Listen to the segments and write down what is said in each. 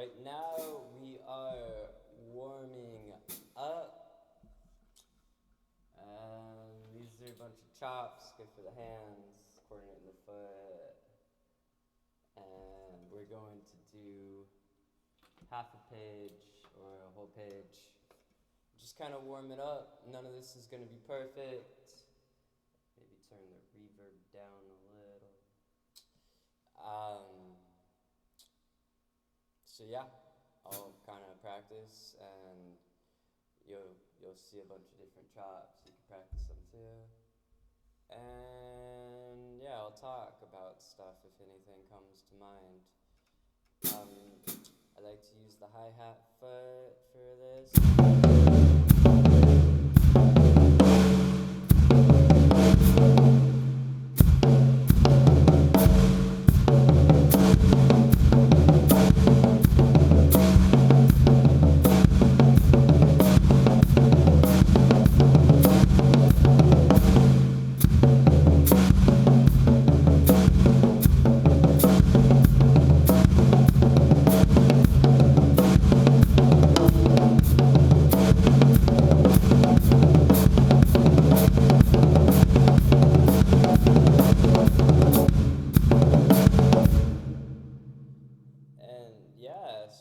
Right now we are warming up. These are a bunch of chops, good for the hands, coordinating the foot. And we're going to do half a page or a whole page. Just kind of warm it up. None of this is going to be perfect. Maybe turn the reverb down a little. So yeah, I'll kind of practice, and you'll see a bunch of different chops. You can practice them too. And yeah, I'll talk about stuff if anything comes to mind. I like to use the hi-hat foot for this.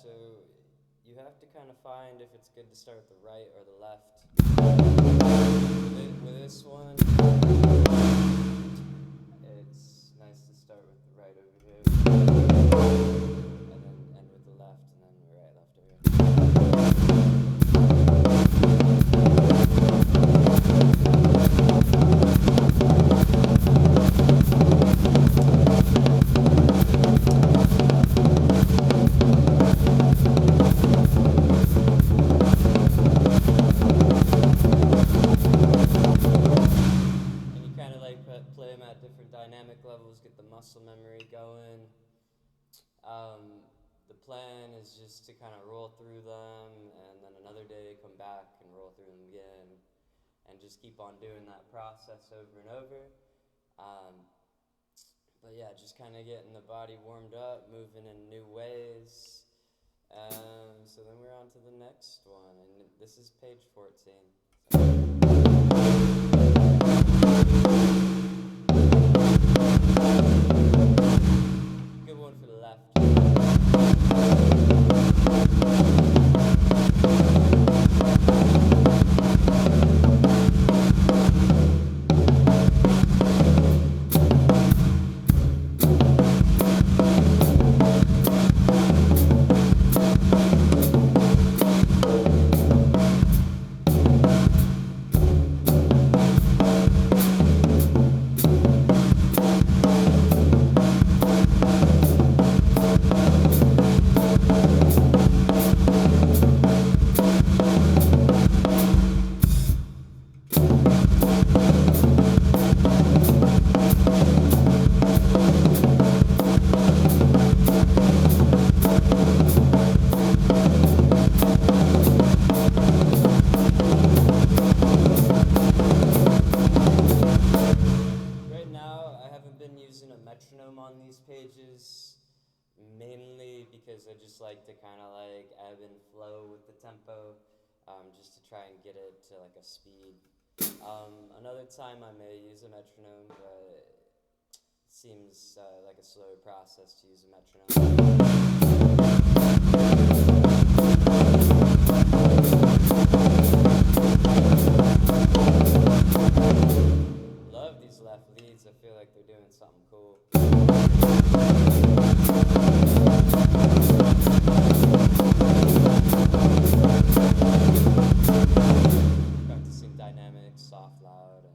So you have to kind of find if it's good to start with the right or the left. With this one, it's nice to start with the right over here, and then end with the left, and then the right, left over play them at different dynamic levels, get the muscle memory going. The plan is just to kind of roll through them, and then another day come back and roll through them again, and just keep on doing that process over and over. But yeah, just kind of getting the body warmed up, moving in new ways. So then we're on to the next one, and this is page 14. Good one for the left. On these pages, mainly because I just like to kind of like ebb and flow with the tempo, just to try and get it to like a speed. Another time I may use a metronome, but it seems like a slower process to use a metronome. Love these left leads, I feel like they're doing something cool. Practicing dynamics, soft, loud, and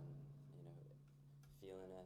feeling it.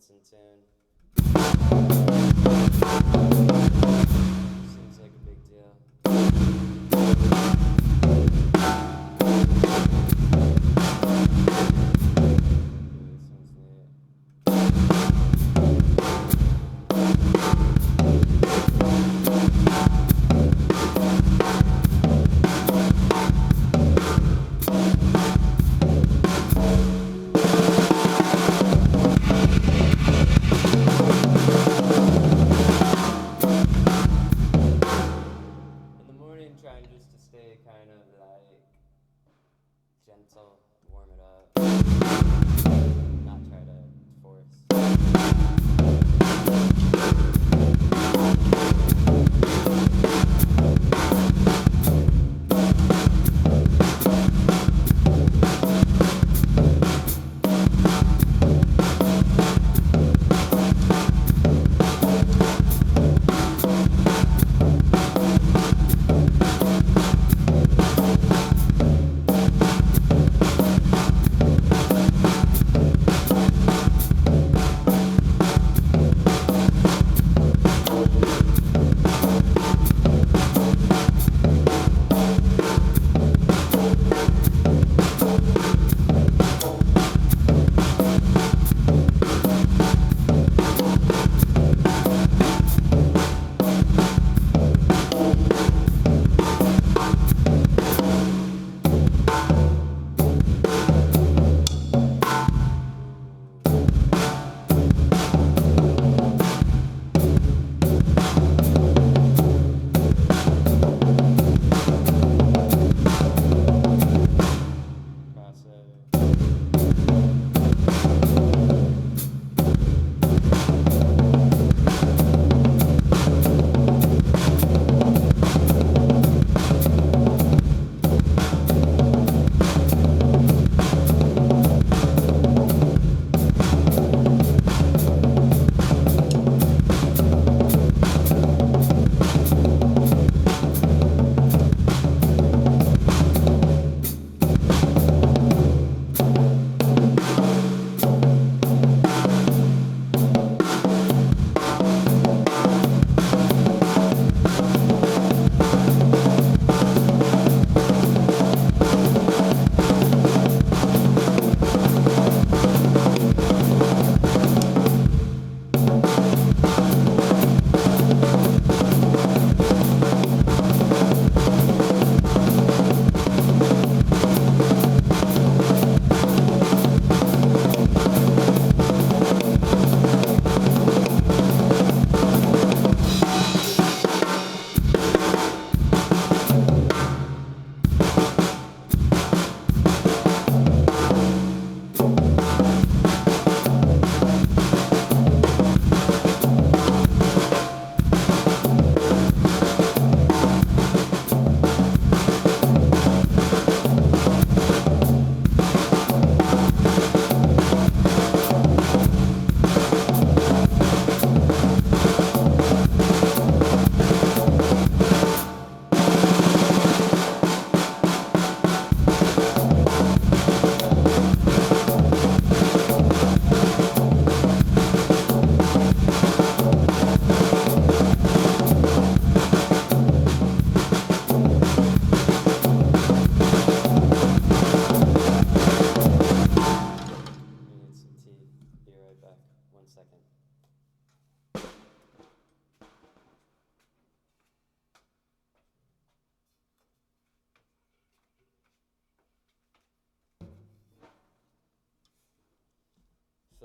minutes in tune. Seems like a big deal. Trying just to stay kind of like gentle, warm it up, not try to force.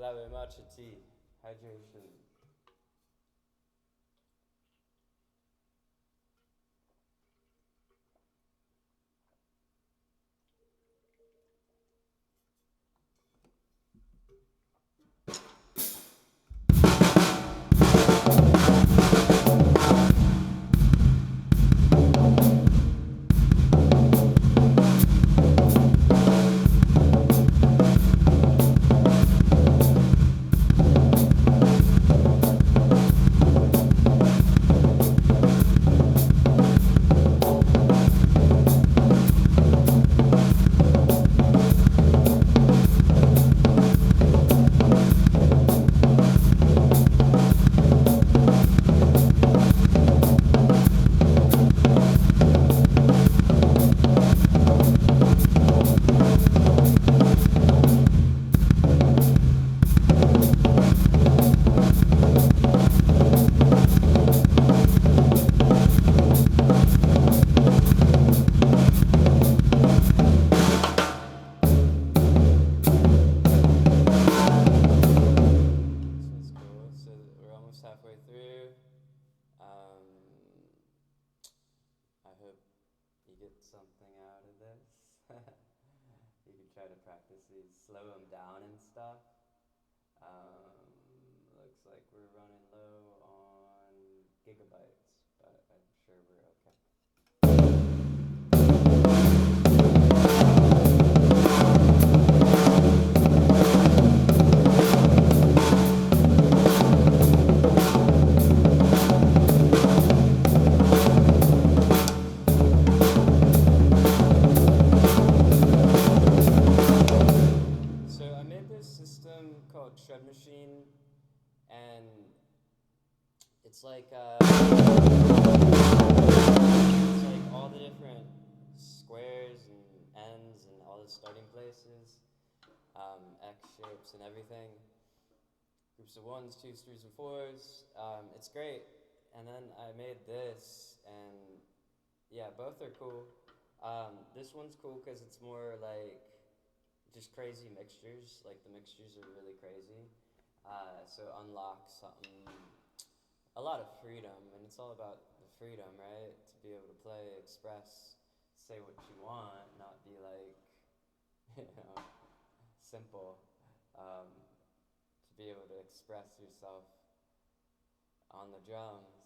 Flatware matcha tea, hydration. you get something out of this. You can try to practice these, slow them down and stuff. Looks like we're running low on gigabytes, but I'm sure we're okay. So I made this system called Shred Machine, and it's like all the different squares and ends and all the starting places, X shapes and everything. Groups of 1s, 2s, 3s, and 4s. It's great. And then I made this, and yeah, both are cool. This one's cool because it's more like just crazy mixtures. Like the mixtures are really crazy. So it unlocks something, a lot of freedom, and it's all about the freedom, right? To be able to play, express, say what you want, not be like, you know, simple. To be able to express yourself on the drums.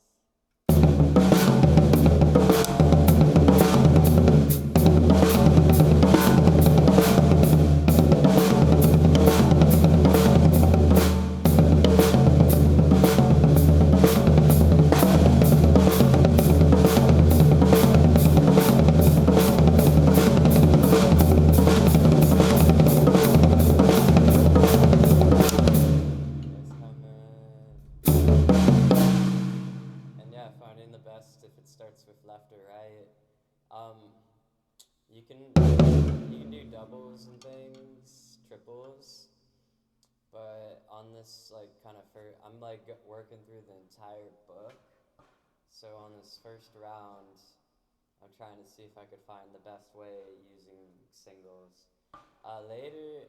Finding the best if it starts with left or right. You can do doubles and things, triples, but on this like kind of I'm like working through the entire book. So on this first round, I'm trying to see if I could find the best way using singles. Later,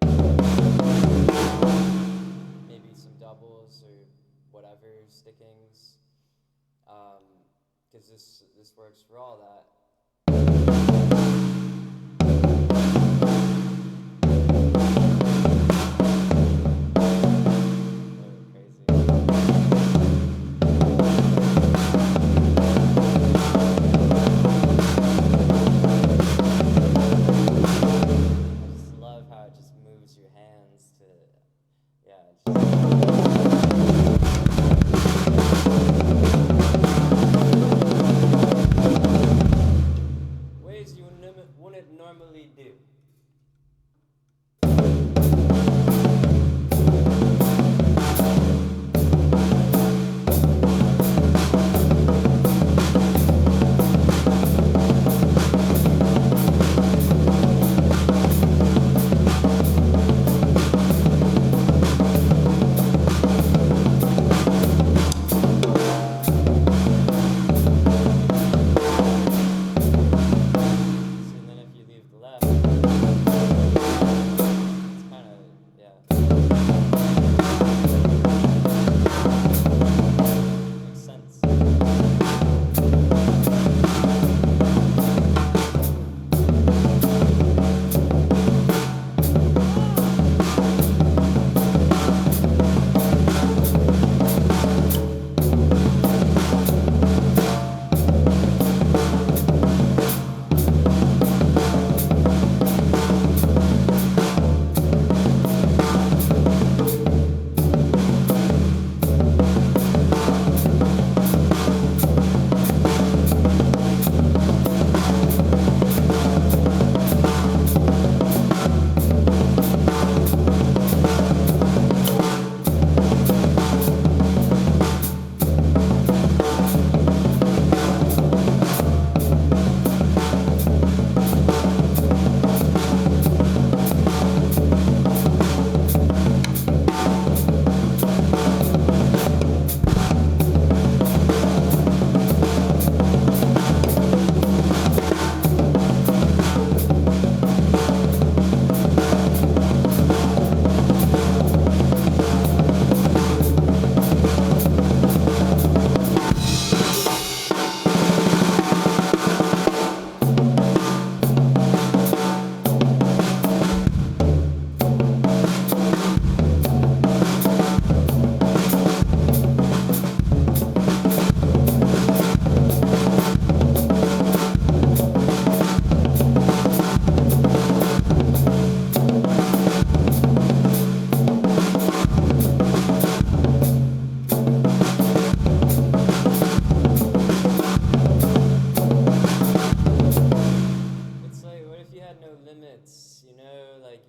maybe some doubles or whatever stickings. Because this works for all that.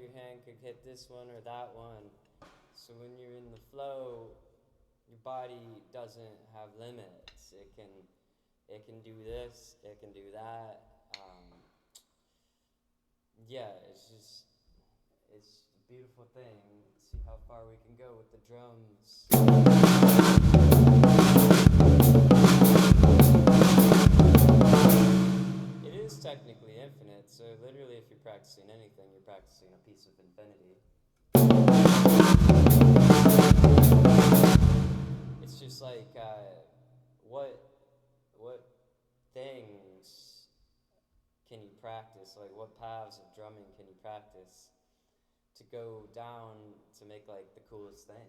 your hand could hit this one or that one. So when you're in the flow, your body doesn't have limits. It can do this, it can do that. Yeah, it's a beautiful thing. See how far we can go with the drums. It is technically infinite, so literally if you're practicing anything, you're practicing a piece of infinity. It's just like, what things can you practice? Like, what paths of drumming can you practice to go down to make, like, the coolest thing?